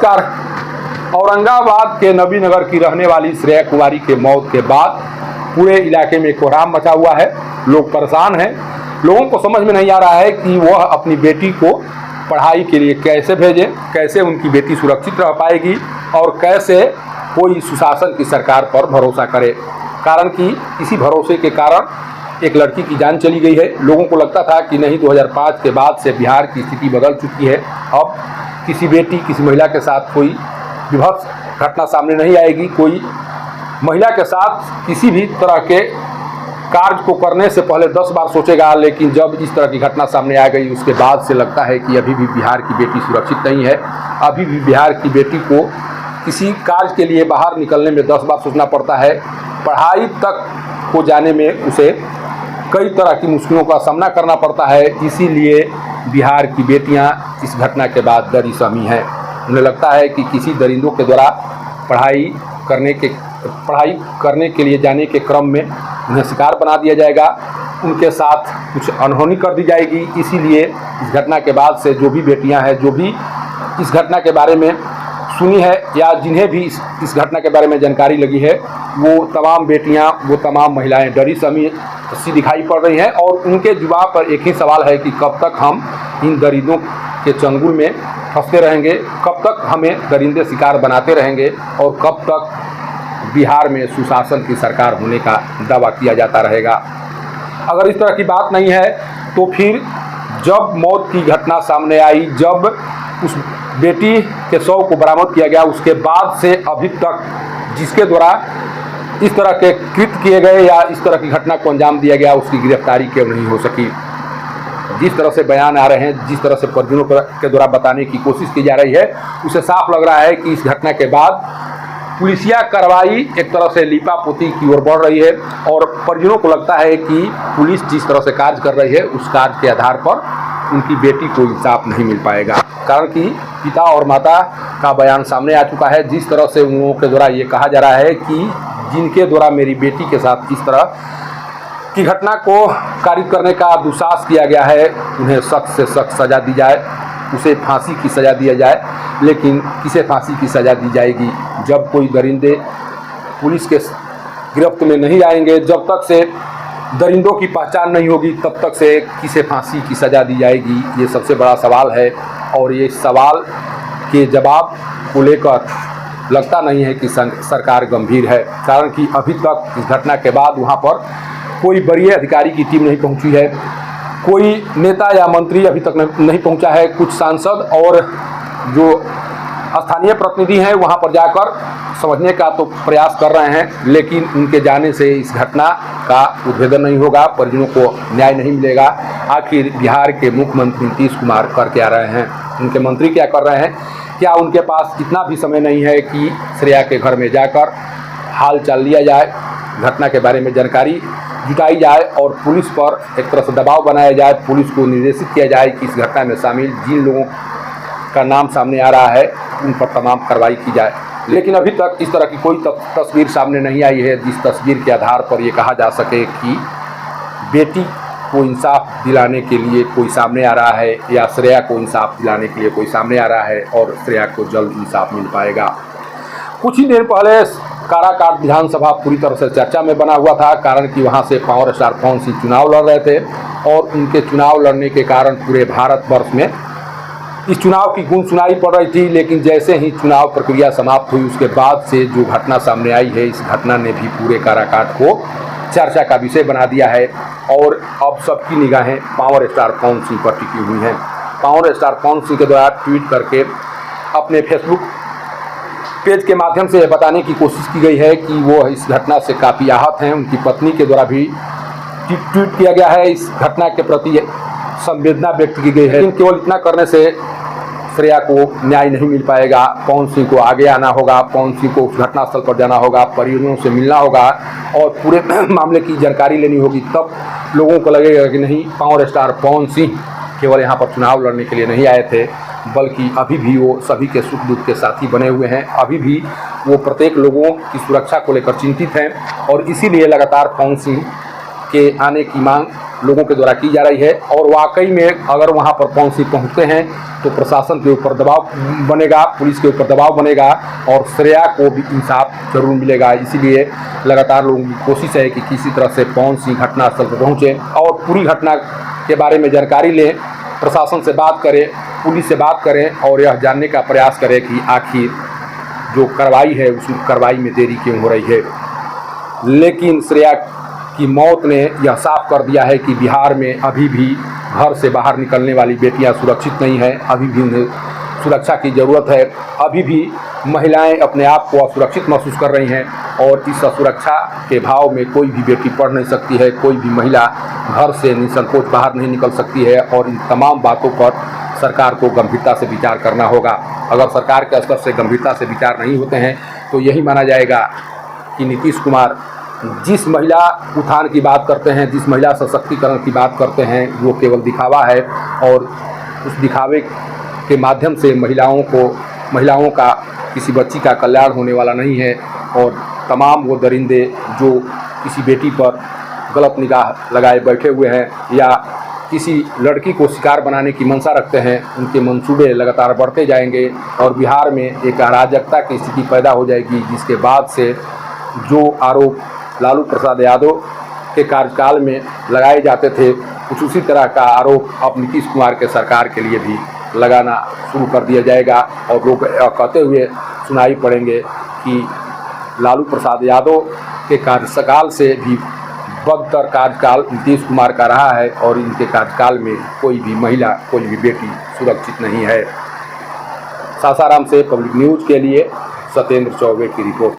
नमस्कार। औरंगाबाद के नबीनगर की रहने वाली श्रेया कुमारी के मौत के बाद पूरे इलाके में कोहराम मचा हुआ है। लोग परेशान हैं। लोगों को समझ में नहीं आ रहा है कि वह अपनी बेटी को पढ़ाई के लिए कैसे भेजें, कैसे उनकी बेटी सुरक्षित रह पाएगी और कैसे कोई सुशासन की सरकार पर भरोसा करे। कारण कि इसी भरोसे के कारण एक लड़की की जान चली गई है। लोगों को लगता था कि नहीं, 2005 के बाद से बिहार की स्थिति बदल चुकी है। अब किसी बेटी, किसी महिला के साथ कोई विभत्स घटना सामने नहीं आएगी। कोई महिला के साथ किसी भी तरह के कार्य को करने से पहले 10 बार सोचेगा, लेकिन जब इस तरह की घटना सामने आ गई उसके बाद से लगता है कि अभी भी बिहार की बेटी सुरक्षित नहीं है। अभी भी बिहार की बेटी को किसी कार्य के लिए बाहर निकलने में 10 बार सोचना पड़ता है। पढ़ाई तक को जाने में उसे कई तरह की मुश्किलों का सामना करना पड़ता है। इसीलिए बिहार की बेटियां इस घटना के बाद डरी सहमी हैं। उन्हें लगता है कि किसी दरिंदों के द्वारा पढ़ाई करने के लिए जाने के क्रम में उन्हें शिकार बना दिया जाएगा, उनके साथ कुछ अनहोनी कर दी जाएगी। इसीलिए इस घटना के बाद से जो भी बेटियां हैं, जो भी इस घटना के बारे में सुनी है या जिन्हें भी इस घटना के बारे में जानकारी लगी है, वो तमाम बेटियां, वो तमाम महिलाएं डरी सहमी सी दिखाई पड़ रही हैं। और उनके जुबान पर एक ही सवाल है कि कब तक हम इन दरिंदों के चंगुल में फंसते रहेंगे, कब तक हमें दरिंदे शिकार बनाते रहेंगे और कब तक बिहार में सुशासन की सरकार होने का दावा किया जाता रहेगा। अगर इस तरह की बात नहीं है तो फिर जब मौत की घटना सामने आई, जब उस बेटी के शव को बरामद किया गया, उसके बाद से अभी तक जिसके द्वारा इस तरह के कृत्य किए गए या इस तरह की घटना को अंजाम दिया गया, उसकी गिरफ्तारी क्यों नहीं हो सकी। जिस तरह से बयान आ रहे हैं, जिस तरह से परिजनों के द्वारा बताने की कोशिश की जा रही है, उसे साफ लग रहा है कि इस घटना के बाद पुलिसिया कार्रवाई एक तरह से लीपापोती की ओर बढ़ रही है और परिजनों को लगता है कि पुलिस जिस तरह से कार्य कर रही है, उस कार्य के आधार पर उनकी बेटी को इंसाफ नहीं मिल पाएगा। कारण कि पिता और माता का बयान सामने आ चुका है। जिस तरह से उन लोगों के द्वारा ये कहा जा रहा है कि जिनके द्वारा मेरी बेटी के साथ इस तरह की घटना को कारित करने का दुस्साहस किया गया है, उन्हें सख्त से सख्त सज़ा दी जाए, उसे फांसी की सज़ा दिया जाए। लेकिन किसे फांसी की सज़ा दी जाएगी? जब कोई दरिंदे पुलिस के गिरफ्त में नहीं आएंगे, जब तक से दरिंदों की पहचान नहीं होगी, तब तक से किसे फांसी की सज़ा दी जाएगी? ये सबसे बड़ा सवाल है। और ये सवाल के जवाब को लेकर लगता नहीं है कि सरकार गंभीर है। कारण कि अभी तक इस घटना के बाद वहाँ पर कोई वरीय अधिकारी की टीम नहीं पहुँची है, कोई नेता या मंत्री अभी तक नहीं पहुँचा है। कुछ सांसद और जो स्थानीय प्रतिनिधि हैं वहाँ पर जाकर समझने का तो प्रयास कर रहे हैं, लेकिन उनके जाने से इस घटना का उद्भेदन नहीं होगा, परिजनों को न्याय नहीं मिलेगा। आखिर बिहार के मुख्यमंत्री नीतीश कुमार कर क्या रहे हैं? उनके मंत्री क्या कर रहे हैं? क्या उनके पास इतना भी समय नहीं है कि श्रेया के घर में जाकर हाल चाल लिया जाए, घटना के बारे में जानकारी जुटाई जाए और पुलिस पर एक तरह से दबाव बनाया जाए, पुलिस को निर्देशित किया जाए कि इस घटना में शामिल जिन लोगों का नाम सामने आ रहा है उन पर तमाम कार्रवाई की जाए। लेकिन अभी तक इस तरह की कोई तस्वीर सामने नहीं आई है जिस तस्वीर के आधार पर ये कहा जा सके कि बेटी को इंसाफ दिलाने के लिए कोई सामने आ रहा है या श्रेया को इंसाफ दिलाने के लिए कोई सामने आ रहा है और श्रेया को जल्द इंसाफ मिल पाएगा। कुछ ही देर पहले काराकाट विधानसभा पूरी तरह से चर्चा में बना हुआ था। कारण कि वहाँ से पावर स्टार पवन सिंह चुनाव लड़ रहे थे और उनके चुनाव लड़ने के कारण पूरे भारतवर्ष में इस चुनाव की गूंज सुनाई पड़ रही थी। लेकिन जैसे ही चुनाव प्रक्रिया समाप्त हुई, उसके बाद से जो घटना सामने आई है, इस घटना ने भी पूरे काराकाट को चर्चा का विषय बना दिया है और अब सबकी निगाहें पावर स्टार पवन सिंह पर टिकी हुई हैं। पावर स्टार पवन सिंह के द्वारा ट्वीट करके अपने फेसबुक पेज के माध्यम से बताने की कोशिश की गई है कि वो इस घटना से काफ़ी आहत हैं। उनकी पत्नी के द्वारा भी ट्वीट किया गया है, इस घटना के प्रति संवेदना व्यक्त की गई है। लेकिन केवल इतना करने से श्रेया को न्याय नहीं मिल पाएगा। पवन सिंह को आगे आना होगा, पवन सिंह को उस घटनास्थल पर जाना होगा, परिजनों से मिलना होगा और पूरे मामले की जानकारी लेनी होगी। तब लोगों को लगेगा कि नहीं, पावर स्टार पवन सिंह केवल यहाँ पर चुनाव लड़ने के लिए नहीं आए थे, बल्कि अभी भी वो सभी के सुख दुख के साथी बने हुए हैं। अभी भी वो प्रत्येक लोगों की सुरक्षा को लेकर चिंतित हैं और इसीलिए लगातार पवन सिंह के आने की मांग लोगों के द्वारा की जा रही है। और वाकई में अगर वहाँ पर पवन सिंह पहुँचते हैं तो प्रशासन के ऊपर दबाव बनेगा, पुलिस के ऊपर दबाव बनेगा और श्रेया को भी इंसाफ जरूर मिलेगा। इसीलिए लगातार लोगों की कोशिश है कि किसी तरह से पवन सिंह घटनास्थल पर पहुँचे और पूरी घटना के बारे में जानकारी लें, प्रशासन से बात करें, पुलिस से बात करें और यह जानने का प्रयास करें कि आखिर जो कार्रवाई है उस कार्रवाई में देरी क्यों हो रही है। लेकिन श्रेया की मौत ने यह साफ कर दिया है कि बिहार में अभी भी घर से बाहर निकलने वाली बेटियां सुरक्षित नहीं हैं, अभी भी उन्हें सुरक्षा की ज़रूरत है। अभी भी महिलाएं अपने आप को असुरक्षित महसूस कर रही हैं और इस असुरक्षा के भाव में कोई भी बेटी पढ़ नहीं सकती है, कोई भी महिला घर से निसंकोच बाहर नहीं निकल सकती है। और इन तमाम बातों पर सरकार को गंभीरता से विचार करना होगा। अगर सरकार के स्तर से गंभीरता से विचार नहीं होते हैं तो यही माना जाएगा कि नीतीश कुमार जिस महिला उत्थान की बात करते हैं, जिस महिला सशक्तिकरण की बात करते हैं, वो केवल दिखावा है और उस दिखावे के माध्यम से महिलाओं का किसी बच्ची का कल्याण होने वाला नहीं है। और तमाम वो दरिंदे जो किसी बेटी पर गलत निगाह लगाए बैठे हुए हैं या किसी लड़की को शिकार बनाने की मंशा रखते हैं, उनके मंसूबे लगातार बढ़ते जाएंगे और बिहार में एक अराजकता की स्थिति पैदा हो जाएगी, जिसके बाद से जो आरोप लालू प्रसाद यादव के कार्यकाल में लगाए जाते थे कुछ उसी तरह का आरोप अब नीतीश कुमार के सरकार के लिए भी लगाना शुरू कर दिया जाएगा। और लोग कहते हुए सुनाई पड़ेंगे कि लालू प्रसाद यादव के कार्यकाल से भी बदतर कार्यकाल नीतीश कुमार का रहा है और इनके कार्यकाल में कोई भी महिला, कोई भी बेटी सुरक्षित नहीं है। सासाराम से पब्लिक न्यूज़ के लिए सत्येंद्र चौबे की रिपोर्ट।